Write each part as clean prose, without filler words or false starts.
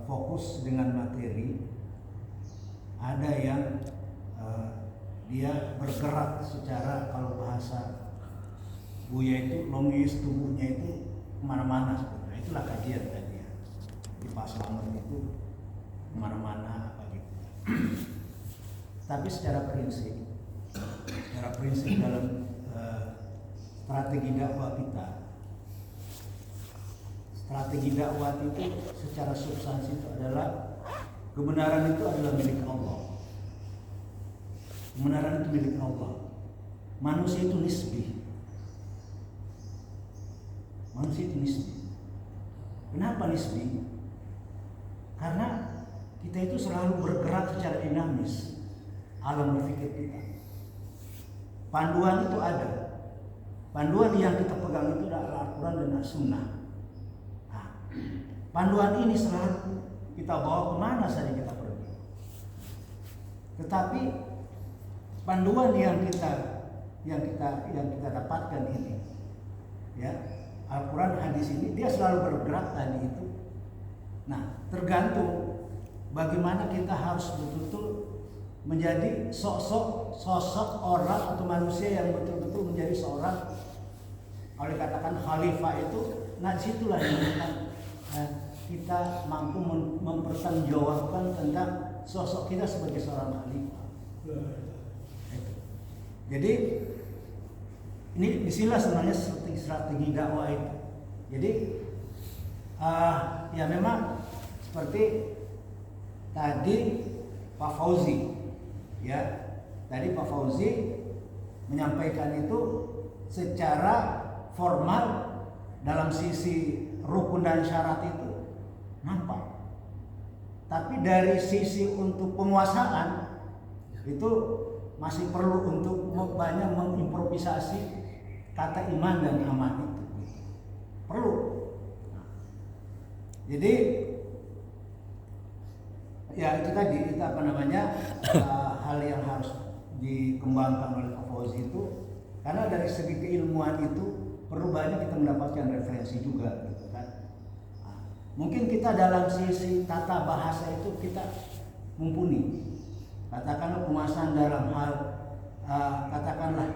fokus dengan materi, ada yang dia bergerak secara, kalau bahasa Buya itu logis, tubuhnya itu kemana-mana sebetulnya. Itulah kajian tadi ya. Di Pak Slamet itu kemana-mana apa gitu. Tapi secara prinsip dalam strategi dakwah kita, strategi dakwah itu secara substansi itu adalah kebenaran itu adalah milik Allah. Kebenaran itu milik Allah. Manusia itu nisbi. Manusia itu nisbi. Kenapa nisbi? Karena kita itu selalu bergerak secara dinamis. Alam berpikir kita. Panduan itu ada. Panduan yang kita pegang itu adalah Al-Quran dan As-Sunnah. Nah, panduan ini selalu kita bawa kemana saja kita pergi. Tetapi panduan yang kita dapatkan ini, ya, Al-Quran, hadis ini, dia selalu bergerak tadi itu. Nah, tergantung bagaimana kita harus betul-betul menjadi sosok orang atau manusia yang betul-betul menjadi seorang, kalau dikatakan khalifah itu, nah disitulah yang kita mampu mempertanggungjawabkan tentang sosok kita sebagai seorang khalifah. Jadi ini disinilah sebenarnya strategi dakwah itu. Jadi ya memang seperti tadi Pak Fauzi, ya, tadi Pak Fauzi menyampaikan itu secara formal dalam sisi rukun dan syarat itu nampak. Tapi dari sisi untuk penguasaan itu masih perlu untuk banyak mengimprovisasi kata iman dan aman itu. Perlu. Jadi ya itu tadi, itu apa namanya, hal yang harus dikembangkan oleh Pak Fauzi itu, karena dari segi keilmuan itu perlu banyak kita mendapatkan referensi juga gitu kan. Mungkin kita dalam sisi tata bahasa itu kita mumpuni. Katakanlah penguasaan dalam hal katakanlah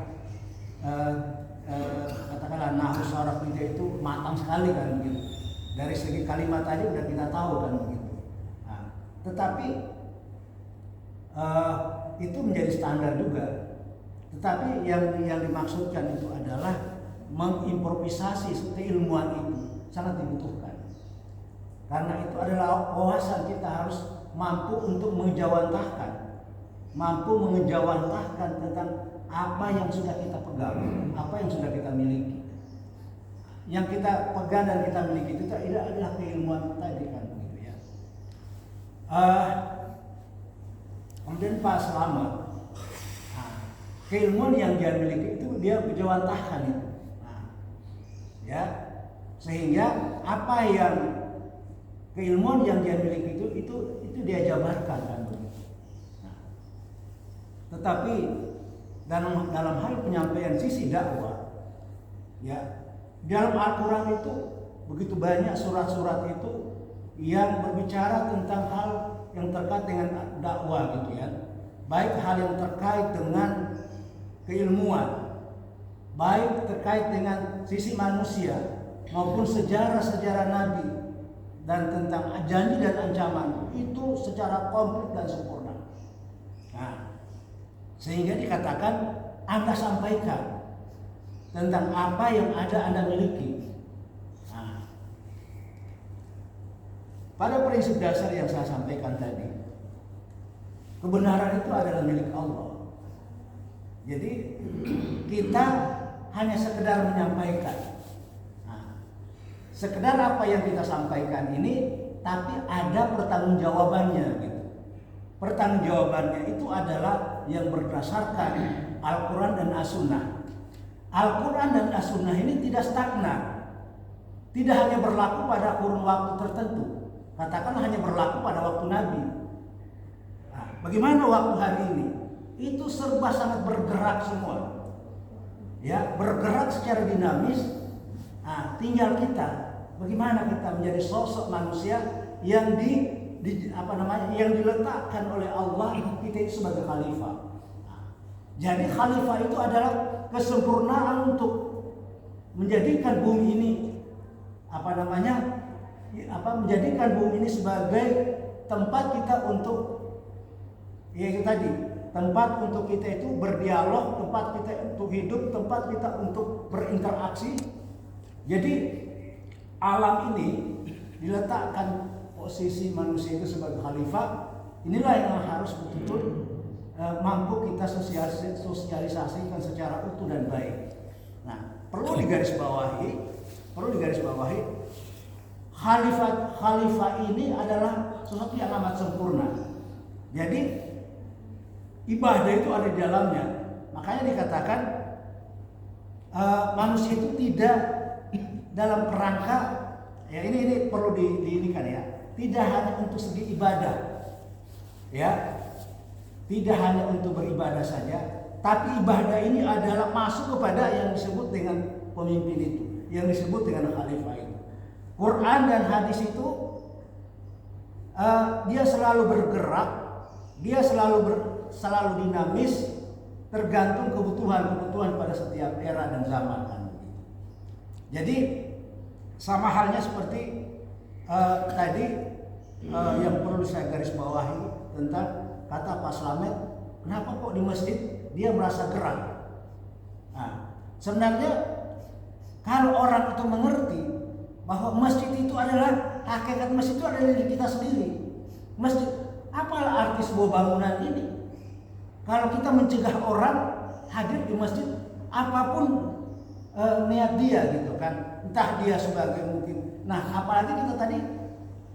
nahwu syarak kita itu matang sekali kan begitu. Dari segi kalimat aja udah kita tahu kan begitu. Nah, tetapi itu menjadi standar juga. Tetapi yang dimaksudkan itu adalah mengimprovisasi keilmuan itu sangat dibutuhkan. Karena itu adalah wawasan, kita harus mampu untuk mengejawantahkan tentang apa yang sudah kita pegang, apa yang sudah kita miliki. Yang kita pegang dan kita miliki itu adalah keilmuan tadi kan begitu ya. Kemudian Pak Slamet, keilmuan yang dia miliki itu dia menjawantahkan itu. Ya, sehingga apa yang keilmuan yang dia miliki itu dia jabarkan kan begitu. Tetapi dalam hal penyampaian sisi dakwah, ya, dalam Al-Quran itu begitu banyak surat-surat itu yang berbicara tentang hal yang terkait dengan dakwah gitu ya. Baik hal yang terkait dengan keilmuan, baik terkait dengan sisi manusia maupun sejarah-sejarah Nabi, dan tentang janji dan ancaman itu secara komplit dan sempurna. Nah, sehingga dikatakan Anda sampaikan tentang apa yang ada Anda miliki. Nah, pada prinsip dasar yang saya sampaikan tadi, kebenaran itu adalah milik Allah. Jadi kita hanya sekedar menyampaikan. Nah, sekedar apa yang kita sampaikan ini, tapi ada pertanggungjawabannya gitu. Pertanggungjawabannya itu adalah yang berdasarkan Al-Quran dan As-Sunnah. Al-Quran dan As-Sunnah ini tidak stagnan, tidak hanya berlaku pada kurun waktu tertentu. Katakanlah hanya berlaku pada waktu Nabi. Nah, bagaimana waktu hari ini? Itu serba sangat bergerak semua, ya, bergerak secara dinamis. Nah, tinggal kita bagaimana kita menjadi sosok manusia yang yang diletakkan oleh Allah kita itu sebagai khalifah. Jadi khalifah itu adalah kesempurnaan untuk menjadikan bumi ini menjadikan bumi ini sebagai tempat kita untuk yaitu tadi, tempat untuk kita itu berdialog, tempat kita untuk hidup, tempat kita untuk berinteraksi. Jadi alam ini diletakkan posisi manusia itu sebagai khalifah. Inilah yang harus betul-betul mampu kita sosialisasikan secara utuh dan baik. Nah, perlu digarisbawahi, khalifah ini adalah sesuatu yang amat sempurna. Jadi ibadah itu ada di dalamnya. Makanya dikatakan manusia itu tidak dalam kerangka ya ini perlu diinikan ya. Tidak hanya untuk segi ibadah, ya, tidak hanya untuk beribadah saja, tapi ibadah ini adalah masuk kepada yang disebut dengan pemimpin itu, yang disebut dengan khalifah itu. Quran dan hadis itu dia selalu bergerak, dia selalu dinamis, tergantung kebutuhan pada setiap era dan zaman kan. Jadi sama halnya seperti tadi yang perlu saya garis bawahi tentang kata Pak Slamet, kenapa kok di masjid dia merasa gerak? Nah, sebenarnya kalau orang itu mengerti bahwa masjid itu adalah hakikat masjid itu adalah diri kita sendiri. Masjid, apalah arti sebuah bangunan ini? Kalau kita mencegah orang hadir di masjid, apapun niat dia gitu kan, entah dia sebagai mungkin. Nah, apalagi kita tadi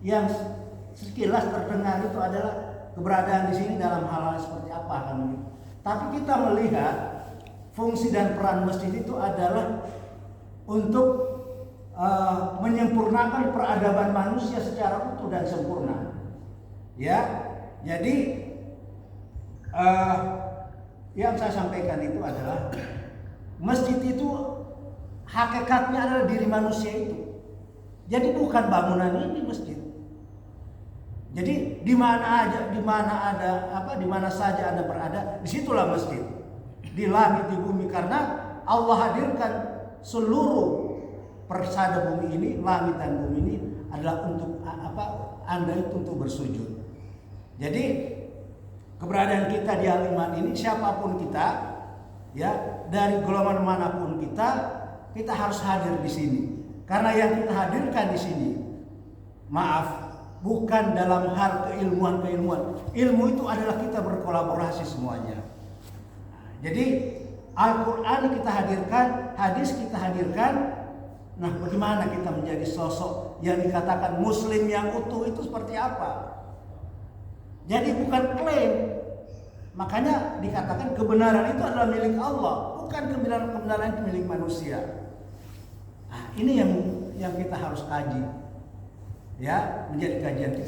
yang sekilas terdengar itu adalah keberadaan di sini dalam hal-hal seperti apa kan? Tapi kita melihat fungsi dan peran masjid itu adalah untuk menyempurnakan peradaban manusia secara utuh dan sempurna. Ya, jadi yang saya sampaikan itu adalah masjid itu hakikatnya adalah diri manusia itu. Jadi bukan bangunan ini masjid. Jadi di mana saja Anda berada, disitulah masjid. Di langit, di bumi, karena Allah hadirkan seluruh persada bumi ini, langit dan bumi ini adalah untuk Anda itu untuk bersujud. Jadi keberadaan kita di Al-Iman ini, siapapun kita, ya, dari golongan manapun kita harus hadir di sini. Karena yang kita hadirkan di sini, maaf, bukan dalam hal keilmuan. Ilmu itu adalah kita berkolaborasi semuanya. Jadi Al-Quran kita hadirkan, hadis kita hadirkan. Nah, bagaimana kita menjadi sosok yang dikatakan muslim yang utuh itu seperti apa? Jadi bukan klaim. Makanya dikatakan kebenaran itu adalah milik Allah, bukan kebenaran itu milik manusia. Nah, ini yang kita harus kaji. Ya, menjadi kajian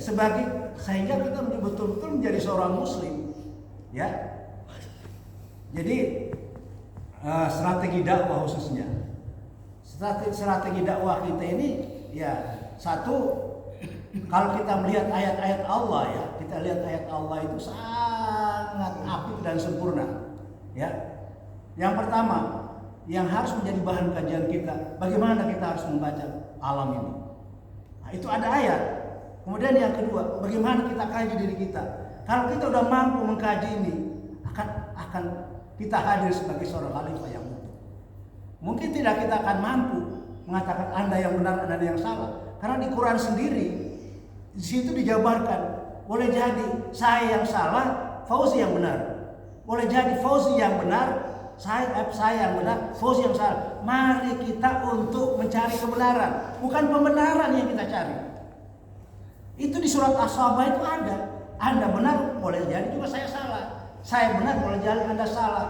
sehingga kita betul-betul menjadi seorang muslim. Ya. Jadi strategi dakwah khususnya. Strategi dakwah kita ini ya, satu, kalau kita melihat ayat-ayat Allah ya, kita lihat ayat Allah itu sangat apik dan sempurna. Ya. Yang pertama, yang harus menjadi bahan kajian kita, bagaimana kita harus membaca alam ini. Nah, itu ada ayat. Kemudian yang kedua, bagaimana kita kaji diri kita. Kalau kita udah mampu mengkaji ini, akan kita hadir sebagai seorang khalifah yang utuh. Mungkin tidak kita akan mampu mengatakan Anda yang benar, Anda yang salah. Karena di Quran sendiri, di situ dijabarkan, boleh jadi saya yang salah, Fauzi yang benar. Boleh jadi Fauzi yang benar, saya yang benar, Fauzi yang salah. Mari kita untuk mencari kebenaran, bukan pembenaran yang kita cari. Itu di surat As-Sabah itu ada. Anda benar, boleh jadi juga saya salah. Saya benar, boleh jadi Anda salah.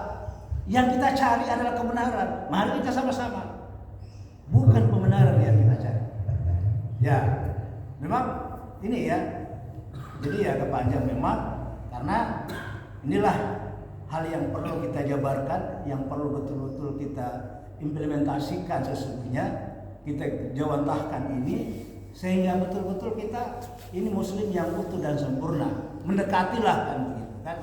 Yang kita cari adalah kebenaran. Mari kita sama-sama. Bukan pembenaran yang kita cari. Ya, memang ini ya. Jadi ya agak panjang memang, karena inilah hal yang perlu kita jabarkan, yang perlu betul-betul kita implementasikan sesungguhnya. Kita jawantahkan ini sehingga betul-betul kita ini muslim yang utuh dan sempurna, mendekatilah kan begitu kan.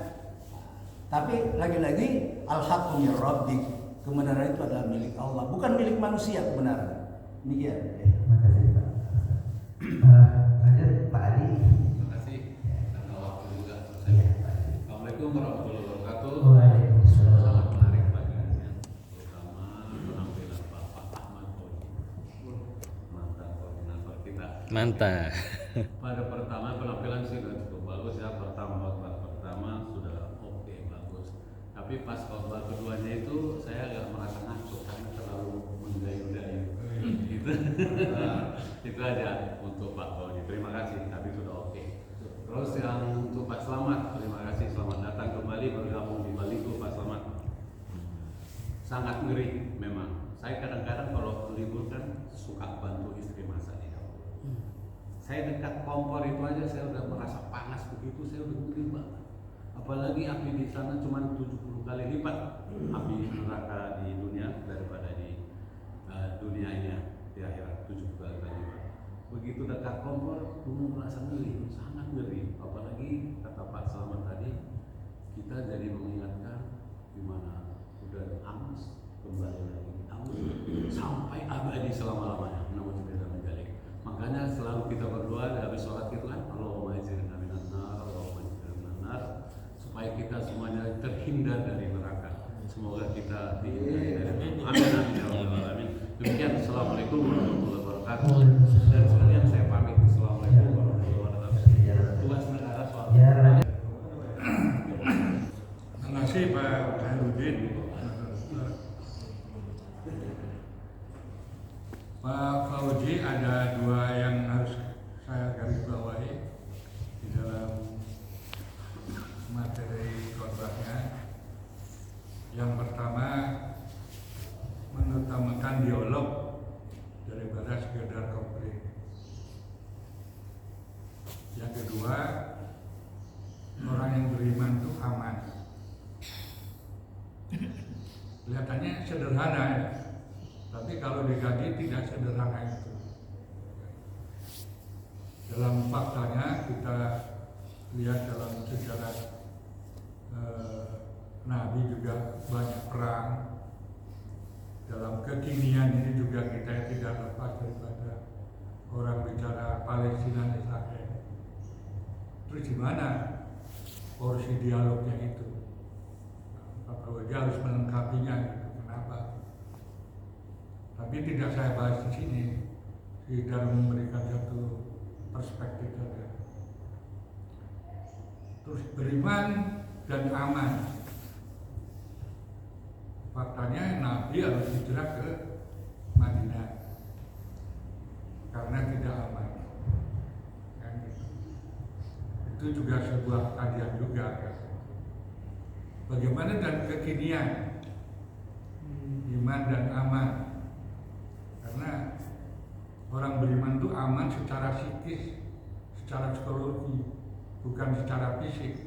Tapi lagi-lagi al-haqqu min rabbik, kebenaran itu adalah milik Allah, bukan milik manusia kebenaran. Demikian. Terima kasih Pak. Lanjut Pak Ali. Terima kasih karena waktu juga. Iya Pak Ali. Assalamualaikum warahmatullahi wabarakatuh. Waalaikumsalam. Sangat menarik bagiannya, terutama penampilan Bapak Ahmad Bodi, mantan koordinator kita. Mantap. Pada pertama penampilan sih sudah cukup bagus ya. Khotbah pertama sudah oke, bagus. Tapi pas khotbah keduanya itu saya agak merasa ngaco karena terlalu mendayu-dayu. Gitu. Itu aja untuk Pak Bodi. Terima kasih, tapi sudah oke. Terus yang untuk Pak Slamet, terima kasih, selamat datang kembali bergabung di Baliku Pak Slamet. Sangat ngeri memang. Saya kadang-kadang kalau libur kan suka bantu istri masak di dapur. Saya dekat kompor itu aja saya udah merasa panas begitu, saya udah ngeri banget. Apalagi api di sana cuma 70 kali lipat api neraka di dunia daripada di dunia ini ya, di akhirat 70 kali lipat. Begitu dekat kompor, merasa ngeri, sangat ngeri. Apalagi kata Pak Slamet tadi, kita jadi mengingatkan gimana udah angus kembali lagi angus sampai abadi selama-lamanya. Namun tidak menjalik. Makanya selalu kita berdoa habis sholat itu kan, Allahumma ajirna minan nar, Allahumma ajirna minan nar, supaya kita semuanya terhindar dari neraka. Semoga kita dihindari dari neraka. Amin amin ya rabbal alamin. Demikian, assalamualaikum warahmatullahi wabarakatuh. Dan sekalian saya pamit, assalamualaikum warahmatullahi wabarakatuh. Tugas negara soal. Terima kasih Pak Khairuddin. Pak Fauzi, ada dua yang harus saya garis bawahi di dalam materi khotbahnya. Yang pertama, mengutamakan dialog daripada sekedar konflik. Yang kedua, orang yang beriman itu aman. Kelihatannya sederhana ya, tapi kalau dikaji tidak sederhana itu. Dalam faktanya kita lihat dalam sejarah Nabi juga banyak perang. Dalam kekinian ini juga kita tidak lepas daripada orang bicara Palestina Israel. Terus gimana porsi dialognya itu? Pak Prabowo harus melengkapinya gitu. Kenapa? Tapi tidak saya bahas di sini. Tidak memberikan satu perspektif saja. Terus beriman dan aman. Faktanya Nabi harus hijrah ke Madinah karena tidak aman. Kan gitu. Itu juga sebuah kajian juga. Kan? Bagaimana dan kekinian iman dan aman? Karena orang beriman itu aman secara psikis, secara psikologi, bukan secara fisik.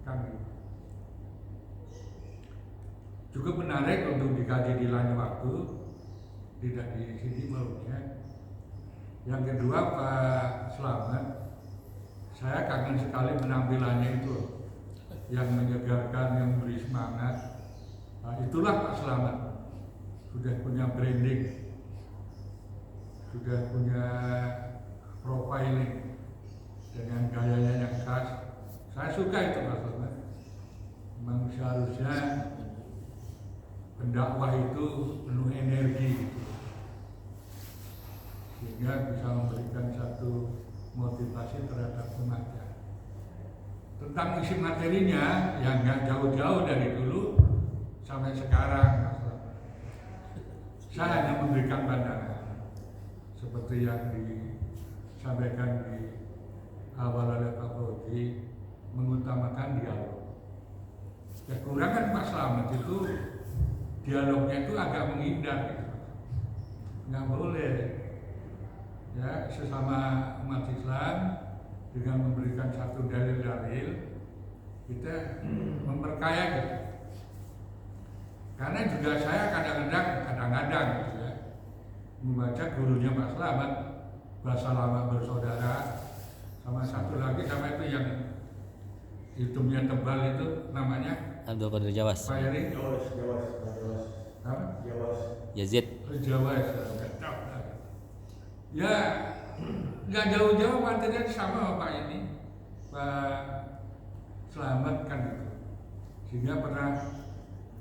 Kan gitu. Cukup menarik untuk dikaji di lain waktu, tidak di sini melunya. Yang kedua Pak Slamet, saya kangen sekali penampilannya itu, yang menyegarkan, yang memberi semangat. Nah, itulah Pak Slamet, sudah punya branding, sudah punya profiling dengan gayanya yang khas. Saya suka itu Pak Slamet. Memang seharusnya pendakwah itu penuh energi gitu. Sehingga bisa memberikan satu motivasi terhadap remaja. Tentang isi materinya yang nggak jauh-jauh dari dulu sampai sekarang, saya hanya memberikan pandangan seperti yang disampaikan di awal oleh Pak Fauzi, mengutamakan dialog. Kekurangan Pak Slamet itu dialognya itu agak menghindar gitu. Nggak boleh ya, sesama umat Islam dengan memberikan satu dalil-dalil kita memperkaya gitu. Karena juga saya kadang-kadang gitu ya, membaca gurunya Pak Slamet bersalamat bersaudara, sama satu lagi sama itu yang hidungnya tebal itu namanya Abdul Qadir Jawas. Pak Eri. Jawas. Apa? Yazid. Jawas. Ya, nggak jauh-jauh materinya sama Pak ini, Pak Slamet kan gitu. Sehingga pernah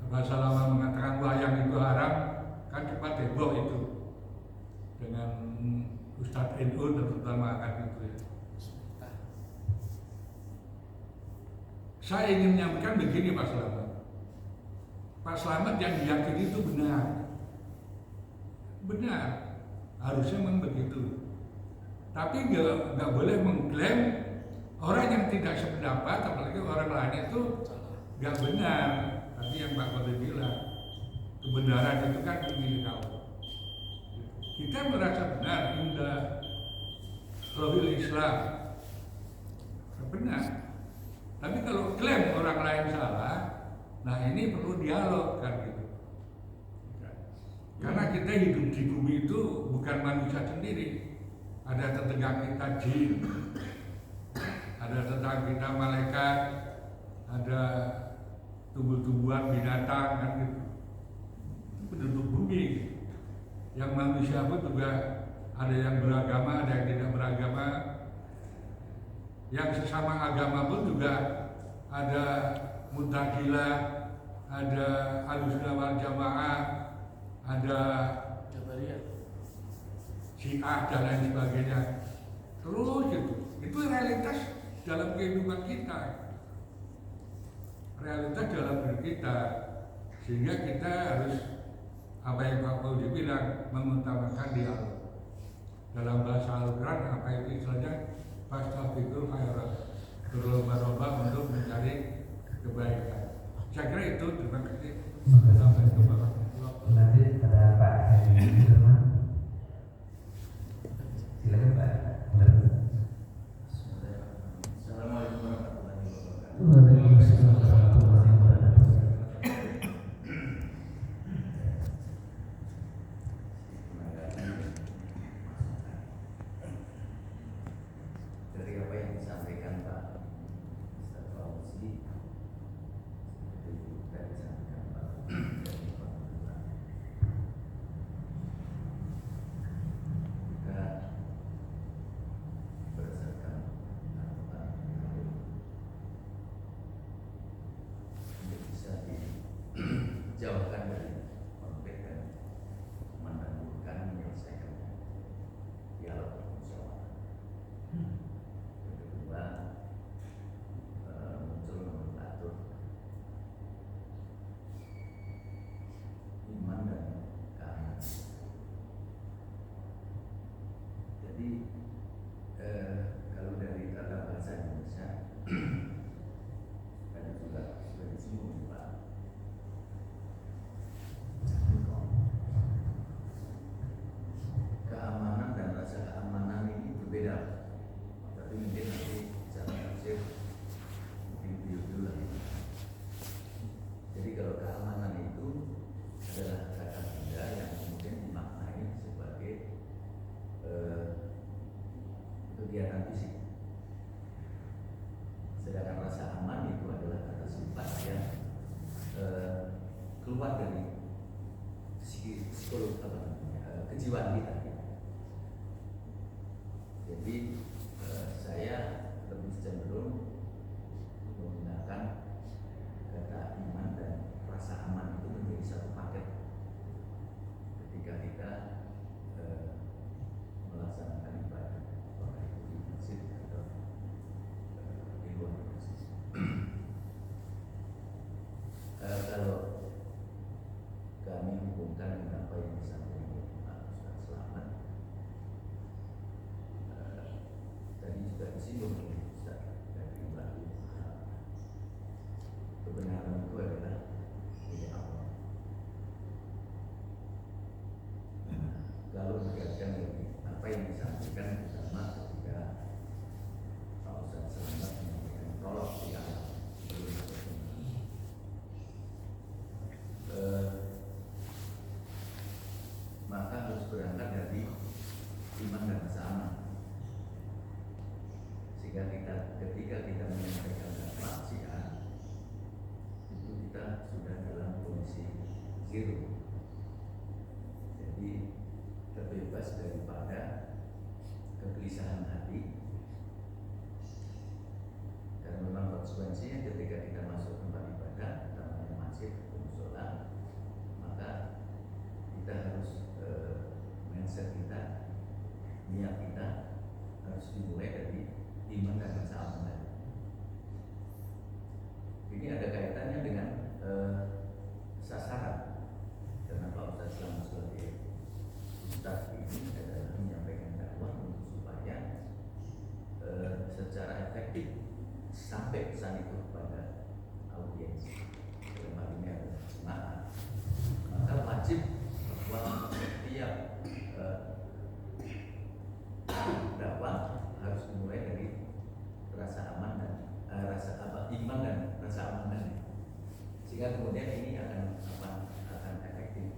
bahasa lama mengatakan wayang itu haram, kan cepat heboh itu dengan Ustadz NU terutama kan itu ya. Saya ingin menyampaikan begini Pak Slamet. Pak Slamet yang diyakini itu benar, harusnya memang begitu. Tapi nggak boleh mengklaim orang yang tidak sependapat, apalagi orang lain itu nggak benar. Tadi yang Pak Qadir bilang, kebenaran itu kan milik Allah. Kita merasa benar, indah, rohil Islam, benar. Tapi kalau klaim orang lain salah, nah ini perlu dialog kan gitu. Karena kita hidup di bumi itu bukan manusia sendiri. Ada tetangga kita jin, ada tetangga kita malaikat, ada tumbuh-tumbuhan binatang kan gitu. Itu penduduk bumi. Yang manusia pun juga ada yang beragama, ada yang tidak beragama. Yang sesama agama pun juga ada Mu'tazilah, ada Ahlussunnah wal Jamaah, ada Syiah dan lain sebagainya. Terus gitu. Itu realitas dalam kehidupan kita. Realitas dalam diri kita. Sehingga kita harus apa yang Pak Faudi bilang, mengutamakan dialog. Dalam bahasa Al-Quran apa itu istilahnya? Fastabiqul khairat. Berlomba-lomba untuk mencari kebaikan. Saya kira itu. Terima kasih. Sampai jumpa. Nanti ada Pak Heri Firman. Silakan Pak. Assalamualaikum warahmatullahi wabarakatuh. Waalaikumsalam warahmatullahi wabarakatuh. Dari apa yang disampaikan Pak Ustaz Fauzi, seperti juga disampaikan Pak dari Pak Lurah. Juga berdasarkan Al-Quran untuk bisa dijauhkan dari konflik dan mendahulukan menyelesaikan dialog musyawarah. Yang kedua, muncul nomenklatur iman dan keamanan. Jadi kalau dari tata bahasa Indonesia tadi juga sudah disinggung Pak, keamanan dan rasa keamanan ini berbeda. Tapi mungkin nanti bisa tafsir mungkin dulu lah. Jadi kalau keamanan itu adalah kata benda yang kemudian dimaknai sebagai kegiatan fisik. Sedangkan rasa aman itu adalah kata sifat yang keluar dari psikolog kejiwaan kita. Jadi saya lebih cenderung menggunakan kata iman dan rasa aman itu menjadi satu paket ketika kita melaksanakan ibadah, apakah itu di masjid atau di luar masjid. Kalau kami hubungkan dengan apa yang disampaikan Pak Ustaz Slamet, tadi juga disinggung oleh Ustaz dari Baru, kebenaran itu adalah milik Allah. Kalau dikaitkan dengan apa yang disampaikan bersama ketika Pak Ustaz Slamet menyampaikan tolak di alam belum maka harus berangkat dari iman dan rasa aman. Sehingga ketika kita menyampaikan dakwah syiar, itu kita sudah dalam kondisi zero. Jadi terbebas daripada kegelisahan hati. Dan memang konsekuensinya ketika kita masuk tempat ibadah, namanya masjid atau musola, maka kita harus mindset kita, niat kita harus dimulai dari iman dan rasa aman. Ini ada kaitannya dengan sasaran. Karena Pak Ustaz Selamat sebagai Ustaz ini adalah menyampaikan dakwah untuk supaya secara efektif sampai pesan itu kepada audiens. Dalam hal ini adalah jemaah. Maka wajib bahwa setiap dakwah harus dimulai dari rasa aman dan iman dan rasa aman dan sehingga kemudian ini akan efektif.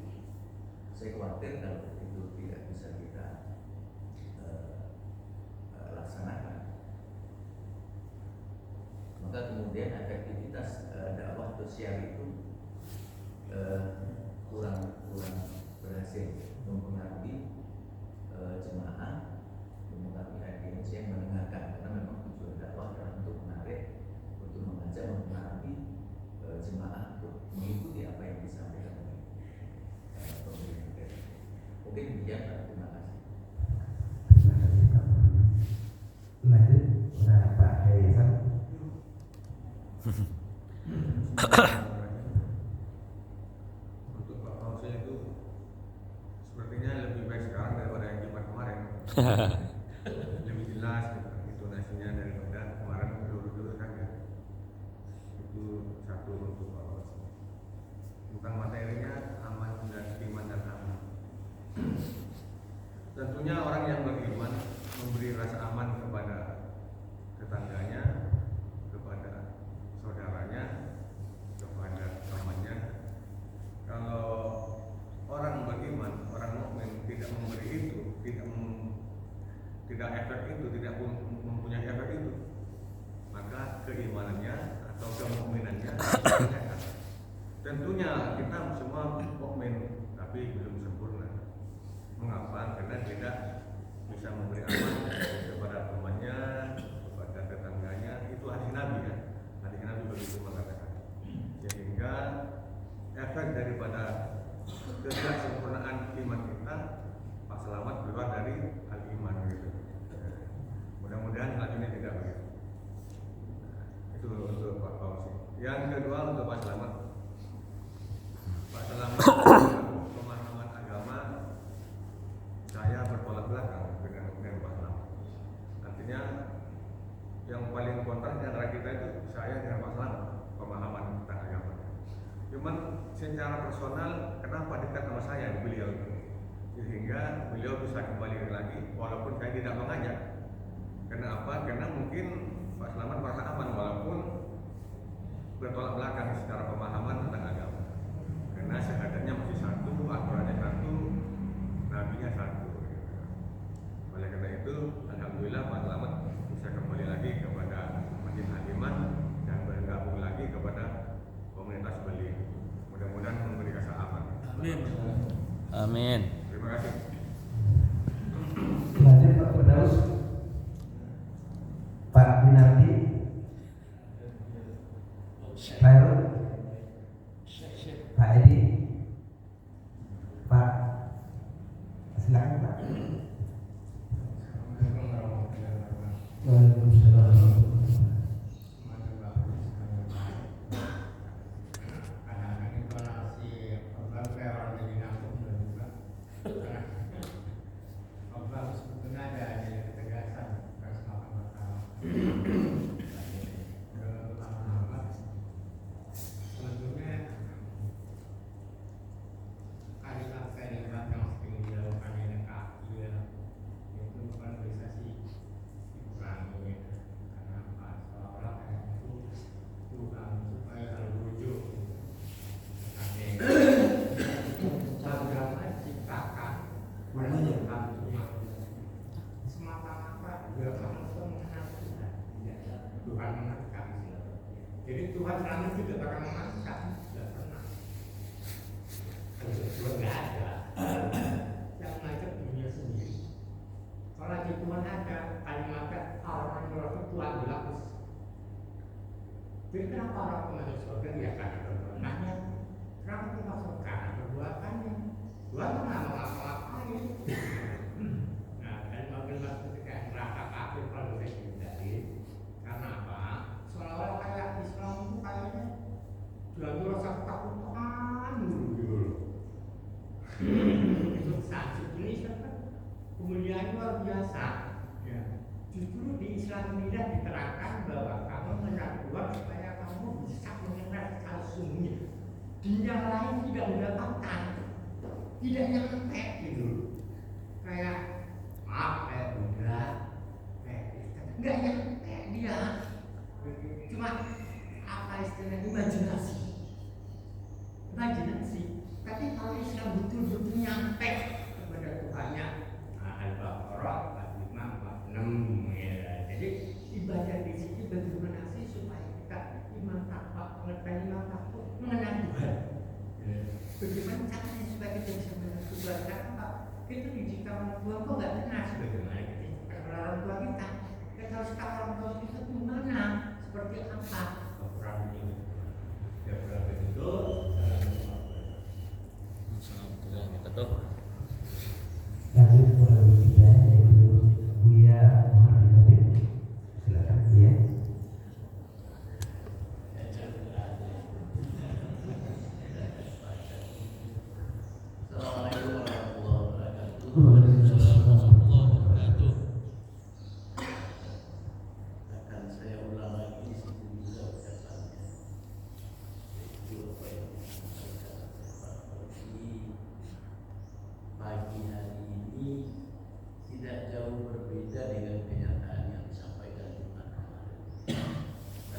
Saya khawatir kalau itu tidak bisa kita laksanakan, maka kemudian efektivitas dakwah sosial itu kurang berhasil mempengaruhi jemaah, mempengaruhi audiens yang mendengarkan, karena memang tujuan dakwah adalah untuk menarik, untuk mengajak, mempengaruhi jemaah untuk mengikuti apa yang disampaikan oleh pemerintah. Mungkin demikian, Pak. Terima kasih. Lanjut, udah Pak Yayasan. Untuk Pak Fauzi itu sepertinya lebih baik sekarang daripada yang Jumat kemarin. Lebih jelas gitu, intonasinya daripada kemarin dulu kan ya. Itu satu untuk Pak Fauzi. Bukan materinya aman dan iman dan aman. Tentunya orang yang beriman memberi rasa aman kepada tetangganya, kepada saudaranya, kepada temannya. Kalau orang beriman, orang mukmin tidak memberi itu, tidak efek itu, tidak mempunyai efek itu, maka keimanannya atau kemukminannya sehat. Tentunya kita semua mukmin, tapi belum sempurna. Mengapa? Karena tidak bisa memberi aman kepada temannya, kepada tetangganya. Itu hadis Nabi ya. Hadis Nabi begitu mengatakan. Sehingga efek daripada ketidaksempurnaan iman kita, Pak Selamat keluar dari al-iman gitu. Mudah-mudahan selanjutnya tidak begitu. Itu untuk Pak Fauzi. Yang kedua untuk Pak Selamat. Pak Selamat pemahaman agama saya bertolak belakang dengan Pak Selamat. Artinya yang paling kontra di antara kita itu saya dengan Pak Selamat pemahaman tentang agama. Cuman secara personal kenapa dekat sama saya beliau itu, sehingga beliau bisa kembali lagi walaupun saya tidak mengajak. Kenapa? Karena mungkin Pak Selamat merasa aman walaupun bertolak belakang secara pemahaman tentang agama. Karena syahadatnya masih satu, aturannya satu, nabinya satu. Oleh karena itu, alhamdulillah Pak Selamat bisa kembali lagi kepada Masjid Al-Iman dan bergabung lagi kepada komunitas beliau. Mudah-mudahan memberi rasa aman. Amin. Amin. Terima kasih. Lanjut Pak Firdaus. Pak Binardi. Khairul. Pak Edi. Pak. Silakan Pak. Waalaikumsalam. Tuhan mengatakan jadi Tuhan selama tidak bakal mengatakan, tidak pernah. Kalau Tuhan nggak ada, yang mengajak dunia sendiri. Kalau lagi Tuhan ada, kalimatnya orang itu Tuhan dihapus. Jadi kenapa orang masuk surga? Ya karena perbuatannya. Kenapa kita masuk? Karena perbuatannya. Tuhan tuh nggak mau ngapa-ngapain. Nah, dan kalimat ketika neraka kafir kalau saya hindari. Karena apa? Seolah-olah kayak Islam itu kayaknya sudah rasa ketakutan dulu. Itu saat ini kemuliaan luar biasa. Ya. Justru di Islam tidak diterangkan bahwa kamu hendak keluar supaya kamu bisa mengenal kalsumnya. Di yang lain tidak mendapatkan, tidak nyampe gitu. Kayak maaf kayak Buddha, kayak Kristen, nggak nyampe dia. Cuma apa istilahnya imajinasi. Tapi kalau Islam betul-betul nyampe kepada Tuhannya, Al-Baqarah 45-46 ya. Jadi ibadah di sini bagaimana sih supaya kita iman takwa, pengetahuan iman takwa, mengenal Tuhan. Bagaimana caranya supaya kita bisa mengenal Tuhan? Karena kita dididik orang tua kok nggak kenal sebagaimana kita dididik orang tua kita. Kita harus tahu orang tua kita itu mana, seperti apa. Kurang ini. Ya berapa itu? Lanjut mulai bertiga yaitu Buya Muhammad Khatib. Silakan Buya. Assalamualaikum warahmatullahi wabarakatuh. Akan saya ulang lagi di situ juga ucapannya. Itu apa yang disampaikan Pak Fauzi pagi hari ini tidak jauh berbeda dengan kenyataan yang disampaikan Jumat kemarin.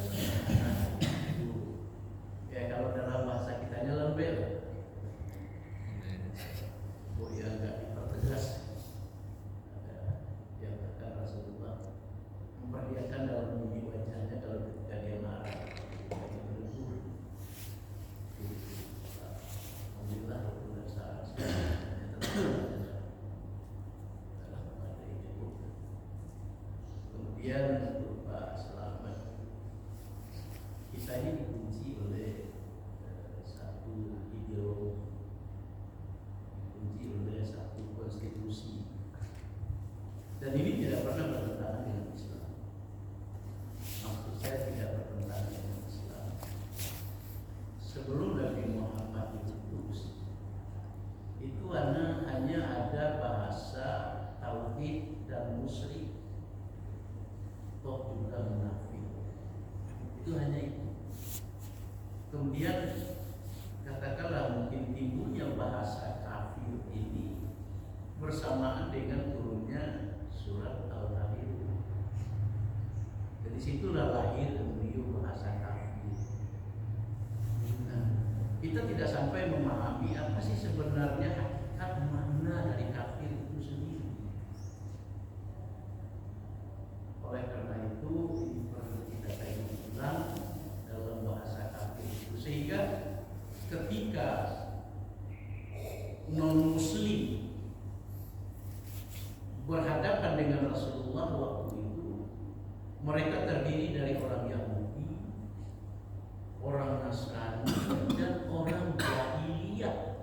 Dalam itu, ya kalau dalam bahasa kitanya lembel. Yang agak dipertegas ada yang kata Rasulullah memperlihatkan dalam mimpi wajahnya kalau ketika dia marah wajahnya berlebur. Alhamdulillah pada saat kemudian untuk Pak Selamat, kita ini dikunci oleh satu ideologi, oleh satu konstitusi, dan ini tidak pernah bertentangan dengan Islam. Maksud saya tidak bertentangan dengan Islam. Sebelum Nabi Muhammad diutus, itu hanya ada bahasa tauhid dan musyrik, toh juga munafik. Itu hanya itu. Kemudian katakanlah mungkin timbulnya bahasa kafir ini bersamaan dengan turunnya surat Al-Tahir. Jadi situlah lahir kemudian bahasa kafir. Nah, kita tidak sampai memahami apa sih sebenarnya hakikat makna dari kafir itu sendiri. Oleh karena itu ini perlu kita kaji ulang dalam bahasa kafir itu, sehingga ketika non-muslim berhadapan dengan Rasulullah waktu itu, mereka terdiri dari orang Yahudi, orang Nasrani, dan orang Jahiliyah.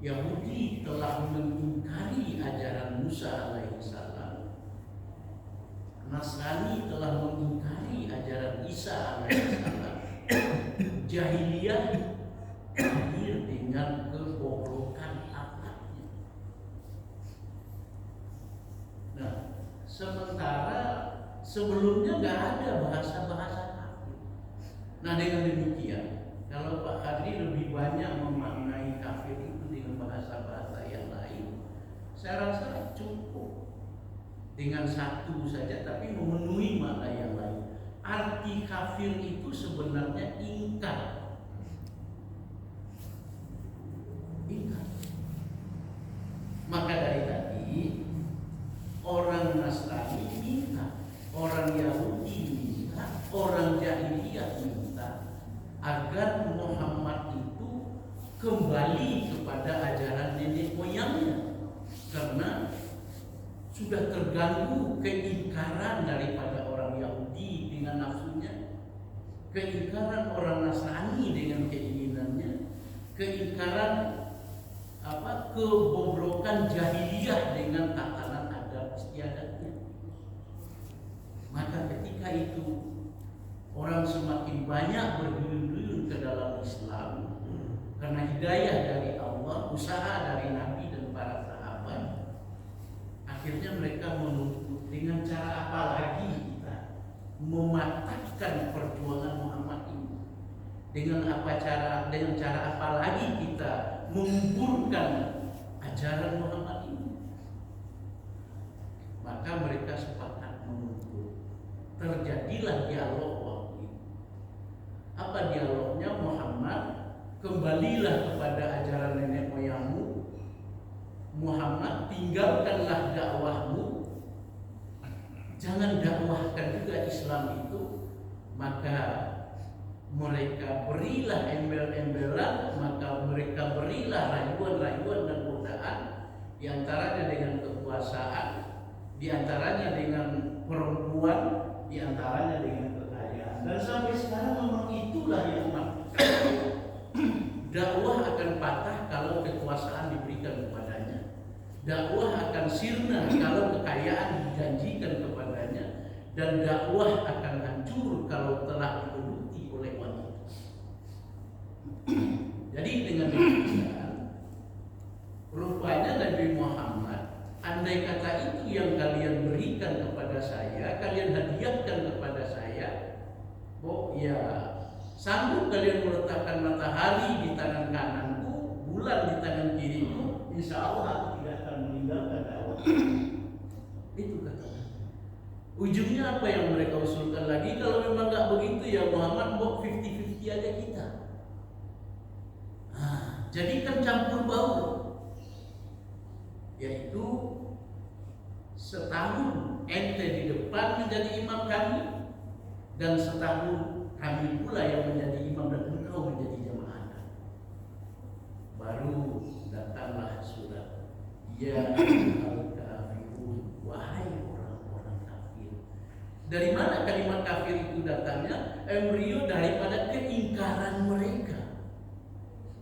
Yahudi telah mengingkari ajaran Musa alaihissalam, Nasrani telah mengingkari ajaran Isa alaihissalam, Jahiliyah hadir dengan kebobrokan akhlaknya. Nah, sementara sebelumnya nggak ada bahasa-bahasa kafir. Nah, dengan demikian, kalau Pak Hadri lebih banyak memaknai kafir itu dengan bahasa-bahasa yang lain, saya rasa cukup dengan satu saja, tapi memenuhi makna yang lain. Arti kafir itu sebenarnya ingkar. Maka dari tadi orang Nasrani ingkar kembali kepada ajaran nenek moyangnya, karena sudah terganggu keingkaran daripada orang Yahudi dengan nafsunya, keingkaran orang Nasrani dengan keinginannya, keingkaran kebobrokan jahiliyah dengan tatanan adat istiadatnya. Maka ketika itu orang semakin banyak berduyun-duyun ke dalam Islam karena hidayah dari Allah, usaha dari Nabi dan para sahabat. Akhirnya mereka menuntut dengan cara apa lagi kita mematahkan perjuangan Muhammad ini? Dengan cara apa lagi kita menguburkan ajaran Muhammad ini? Maka mereka sepakat menuntut terjadilah dialog waktu itu. Apa dialognya? Muhammad, kembalilah kepada ajaran nenek moyangmu. Muhammad, tinggalkanlah dakwahmu, jangan dakwahkan juga Islam itu. Maka mereka berilah embel-embelan, maka mereka berilah rayuan-rayuan dan godaan, diantaranya dengan kekuasaan, diantaranya dengan perempuan, diantaranya dengan kekayaan. Dan sampai sekarang memang itulah yang dakwah akan patah kalau kekuasaan diberikan kepadanya. Dakwah akan sirna kalau kekayaan dijanjikan kepadanya, dan dakwah akan hancur kalau telah digeluti oleh wanita. Jadi dengan demikian, rupanya Nabi Muhammad, andai kata itu yang kalian berikan kepada saya, kalian hadiahkan kepada saya, oh ya, sanggup kalian meletakkan matahari di tangan kananku, bulan di tangan kiriku, insya Allah aku tidak akan meninggalkan dakwah. Itu kata. Ujungnya apa yang mereka usulkan lagi? Kalau memang nggak begitu ya Muhammad, buat 50-50 aja kita. Jadikan campur baur, yaitu setahun ente di depan menjadi imam kami, dan setahun kami pula yang menjadi imam dan engkau menjadi jamaah. Baru datanglah surat, ya al-kafirun, wahai orang-orang kafir. Dari mana kalimat kafir itu datangnya? Embrio daripada keingkaran mereka.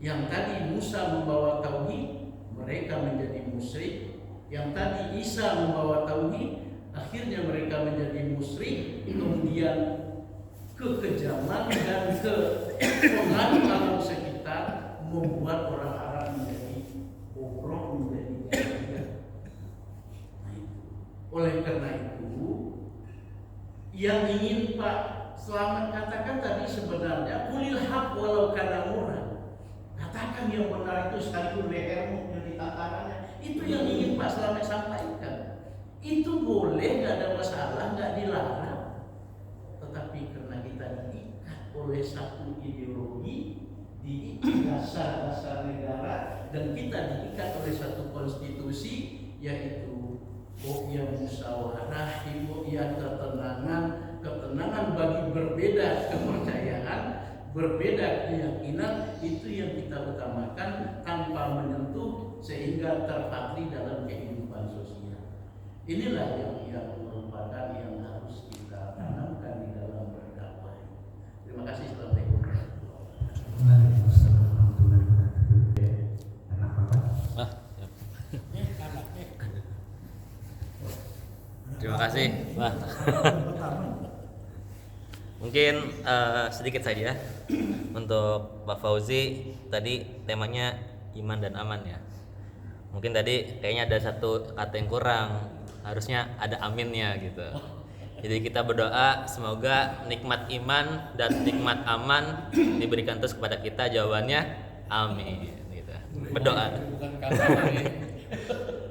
Yang tadi Musa membawa tauhid, mereka menjadi musyrik. Yang tadi Isa membawa tauhid, akhirnya mereka menjadi musyrik. Kemudian kekejaman dan pengaruh alam sekitar membuat orang Arab menjadi bobrok, menjadi jahiliyah. Oleh karena itu, yang ingin Pak Selamat katakan tadi sebenarnya kulil haq walau kana murran. Katakan yang benar itu sekalipun lehermu yang ditatarannya. Itu yang ingin Pak Selamat sampaikan. Itu boleh, nggak ada masalah, nggak dilarang. Tetapi karena kita diikat oleh satu ideologi, diikat dasar-dasar negara, dan kita diikat oleh satu konstitusi, yaitu ya musyawarah, ya ketenangan bagi berbeda kepercayaan, berbeda keyakinan, itu yang kita utamakan tanpa menyentuh sehingga terpatri dalam kehidupan sosial. Inilah yang merupakan yang harus kita tanamkan di dalam berdakwah. Terima kasih. Assalamualaikum Waalaikumsalam warahmatullahi wabarakatuh. Enak banget. Terima kasih. Wah. Mungkin sedikit saja untuk Pak Fauzi. Tadi temanya iman dan aman ya. Mungkin tadi kayaknya ada satu kata yang kurang, harusnya ada aminnya gitu. Jadi kita berdoa semoga nikmat iman dan nikmat aman diberikan terus kepada kita. Jawabannya amin gitu. Berdoa.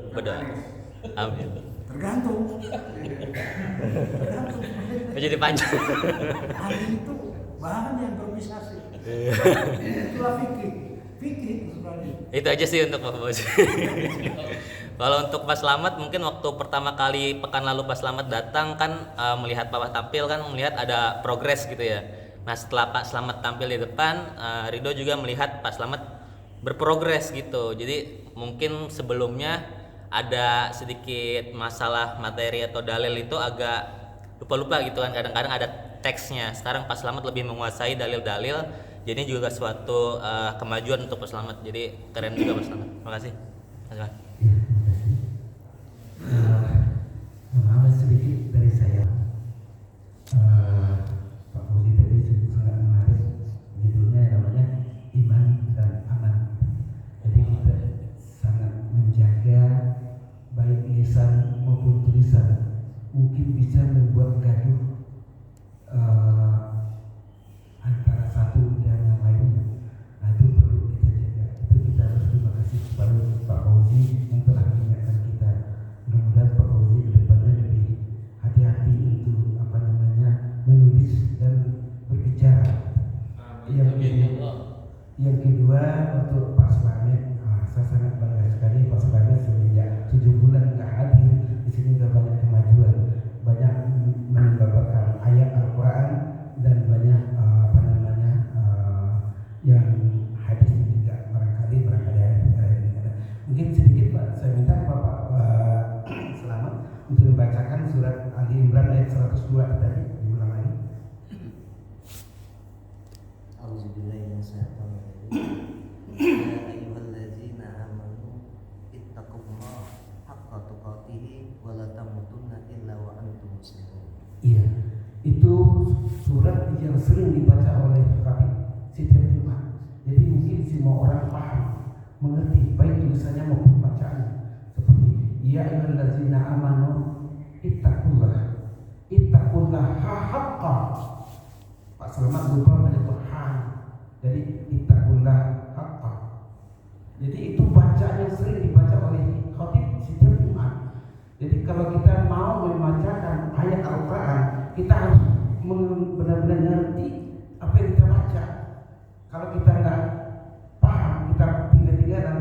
Berdoa. Amin. Tergantung. Jadi panjang. Amin itu bahan yang improvisasi. Itulah fikih. Fikih itu sebenarnya. Itu aja sih untuk Pak Bos. Kalau untuk Pak Slamet, mungkin waktu pertama kali pekan lalu Pak Slamet datang kan melihat Pak tampil kan, melihat ada progres gitu ya. Nah setelah Pak Slamet tampil di depan, Ridho juga melihat Pak Slamet berprogres gitu. Jadi mungkin sebelumnya ada sedikit masalah materi atau dalil itu agak lupa-lupa gitu kan, kadang-kadang ada teksnya. Sekarang Pak Slamet lebih menguasai dalil-dalil, jadi juga suatu kemajuan untuk Pak Slamet. Jadi keren juga Pak Slamet. Terima kasih. Mas. Maaf sedikit dari saya. Pak Fauzi tadi sangat menarik, judulnya namanya iman dan aman. Jadi kita sangat menjaga baik lisan maupun tulisan, mungkin bisa membuat gaduh antara satu dan yang lainnya. Nah, itu perlu kita jaga. Itu kita harus terima kasih kepada Pak Fauzi yang telah mengingatkan kita. Mudah-mudahan Pak Fauzi kedepannya lebih hati-hati untuk menulis dan berbicara. Yang kedua untuk Pak Slamet, saya sangat bangga sekali Pak Slamet semenjak 7 bulan nggak hadir di sini sudah banyak kemajuan, banyak meninggalkan ayat Al-Quran dan banyak yang hadis juga barangkali mungkin sedikit Pak, saya minta Bapak Selamat untuk membacakan surat Ali Imran ayat 102 tadi, diulang lagi. Ya ayyuhallazina amanu ittaqullaha haqqa tuqatih wa la tamutunna illa wa antum muslimun. Iya, itu surat yang sering dibaca oleh khatib setiap Jumat. Jadi mungkin semua orang paham, mengerti baik tulisannya maupun bacaannya. Seperti ya ayyuhallazina amanu ittaqullaha haqqa. Pak Selamat lupa menyebut ha. Jadi ittaqullaha haqqa. Jadi itu bacaan yang sering dibaca oleh khatib setiap Jumat. Jadi kalau kita mau membacakan ayat Al-Quran, kita harus benar-benar ngerti apa yang kita baca. Kalau kita nggak paham, kita tinggal-tinggalan.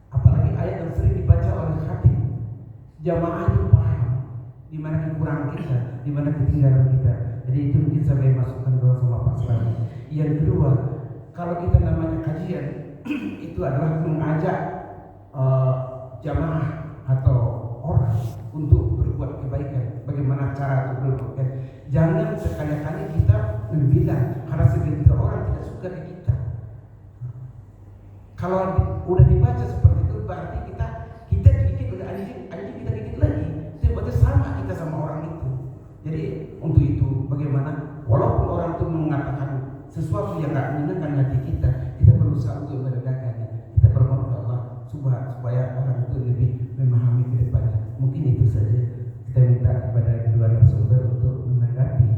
Apalagi ayat yang sering dibaca oleh khatib, jamaah itu paham di mana kekurangan kita, di mana ketinggalan kita. Jadi itu mungkin saya masukkan doa sama Pak Slamet. Yang kedua, kalau kita namanya kajian itu adalah mengajak jamaah atau orang untuk berbuat kebaikan. Bagaimana cara untuk berbuat kebaikan? Jangan sekali-kali kita bilang karena segelintir orang tidak suka di kita. Kalau udah dibaca seperti itu berarti kita dikit udah anjing kita dikit lagi. Itu berarti sama kita sama orang itu. Jadi untuk itu bagaimana walaupun orang itu mengatakan sesuatu yang nggak menyenangkan hati kita berusaha untuk meredakannya. Kita bermohon kepada Allah supaya orang itu lebih memahami ke depannya. Mungkin itu saja. Kita minta kepada kedua narasumber untuk menanggapi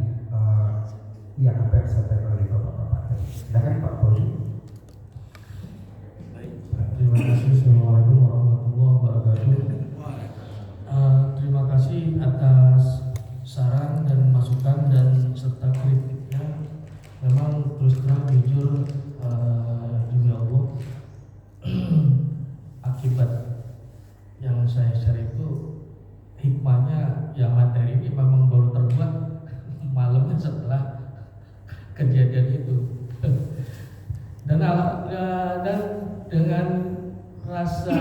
yang apa yang disampaikan oleh bapak-bapak. Silakan Pak Fauzi. Terima kasih. Assalamualaikum warahmatullahi wabarakatuh. Terima kasih atas saran dan masukan dan serta kritiknya. Memang terus terang jujur demi Allah akibat yang saya share itu hikmahnya ya materi ini memang baru terbuat malamnya setelah kejadian itu dan dengan rasa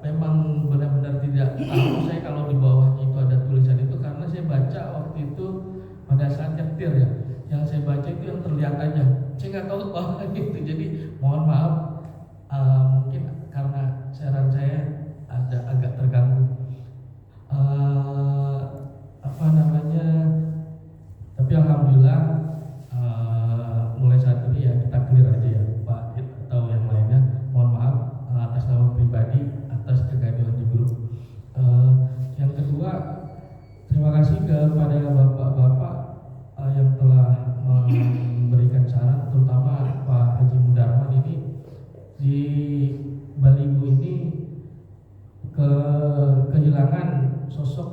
memang benar-benar tidak tahu saya kalau di bawahnya itu ada tulisan itu karena saya baca waktu itu pada saat nyetir ya, yang saya baca itu yang terlihat aja, saya nggak tahu bawahnya itu. Jadi mohon maaf mungkin karena saran saya agak terganggu tapi alhamdulillah mulai saat ini ya kita clear aja ya Pak atau yang lainnya. Mohon maaf atas nama pribadi atas kegaduhan di grup. Yang kedua, terima kasih kepada bapak-bapak yang telah memberikan saran, terutama Pak Haji Mudarman ini di Baligo ini kehilangan sosok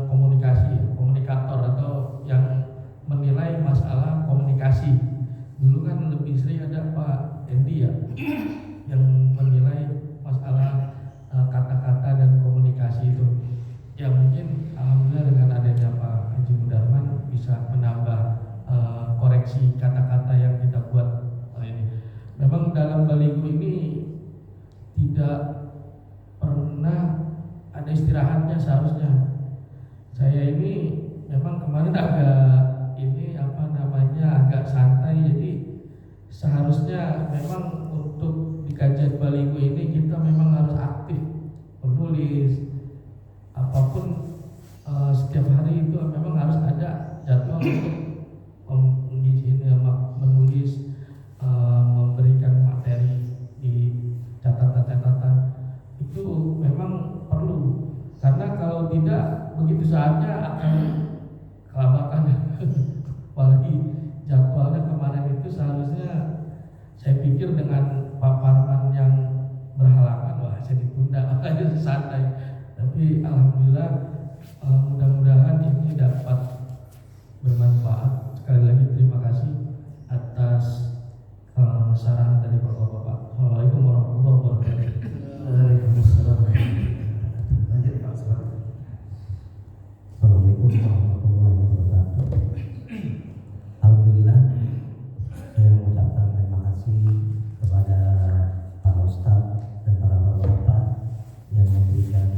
komunikator atau yang menilai masalah komunikasi. Dulu kan lebih sering ada Pak Endi ya yang menilai masalah kata-kata dan komunikasi itu. Ya mungkin alhamdulillah dengan adanya Pak Haji Mudarman bisa menambah koreksi kata-kata yang kita buat ini. Memang memang dalam baligo ini tidak pernah ada istirahatnya seharusnya. Saya ini memang kemarin agak santai, jadi seharusnya memang untuk di kajian baligo ini kita memang harus aktif menulis apapun. Setiap hari itu memang harus ada jadwal untuk menulis, memberikan materi di catatan-catatan. Itu memang perlu, karena kalau tidak begitu saatnya akan kelabakan. Apalagi jadwalnya kemarin itu seharusnya saya pikir dengan paparan yang berhalangan, wah saya ditunda, makanya santai. Tapi alhamdulillah, mudah-mudahan ini dapat bermanfaat. Sekali lagi terima kasih atas saran dari Bapak-bapak. Assalamualaikum warahmatullahi wabarakatuh. Waalaikumsalam. Lanjut Pak. Assalamualaikum warahmatullahi wabarakatuh. Alhamdulillah, saya mengucapkan terima kasih kepada para ustadz dan para bapak yang memberikan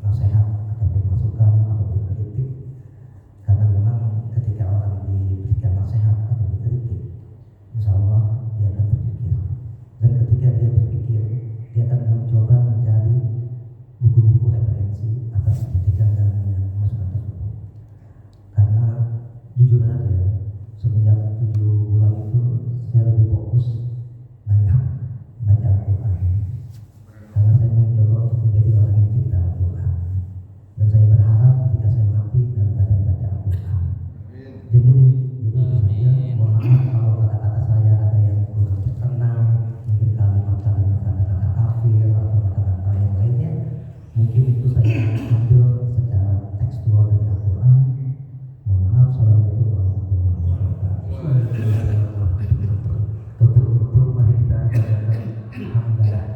nasihat ataupun masukan ataupun kritik. Karena memang ketika orang diberikan nasihat atau dikritik, insya Allah dia akan berpikir, dan ketika dia berpikir, dia akan mencoba mencari buku-buku referensi atas kritikan dan masukan tersebut. Karena jujur saja, semenjak 7 bulan itu saya lebih fokus banyak baca Al-Quran, karena saya mencoba untuk menjadi orang yang cinta Al-Quran, dan saya berharap ketika saya mati dalam keadaan baca Al-Quran. Jadi itu saja. Mohon maaf kalau kata-kata saya ada yang kurang berkenan, mungkin kalimat-kalimat kata-kata kafir atau kata-kata yang lainnya, mungkin itu saya ambil secara tekstual dari Al-Quran. Mohon maaf. Assalamualaikum warahmatullahi wabarakatuh. Betul-betul mari kita katakan alhamdulillah.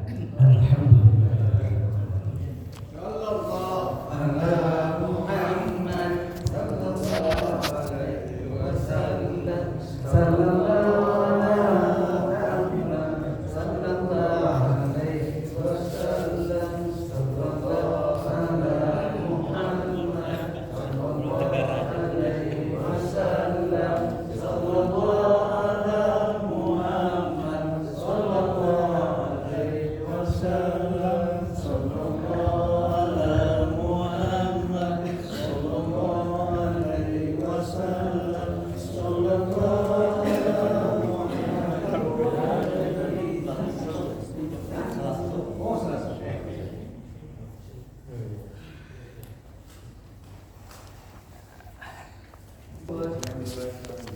Boleh.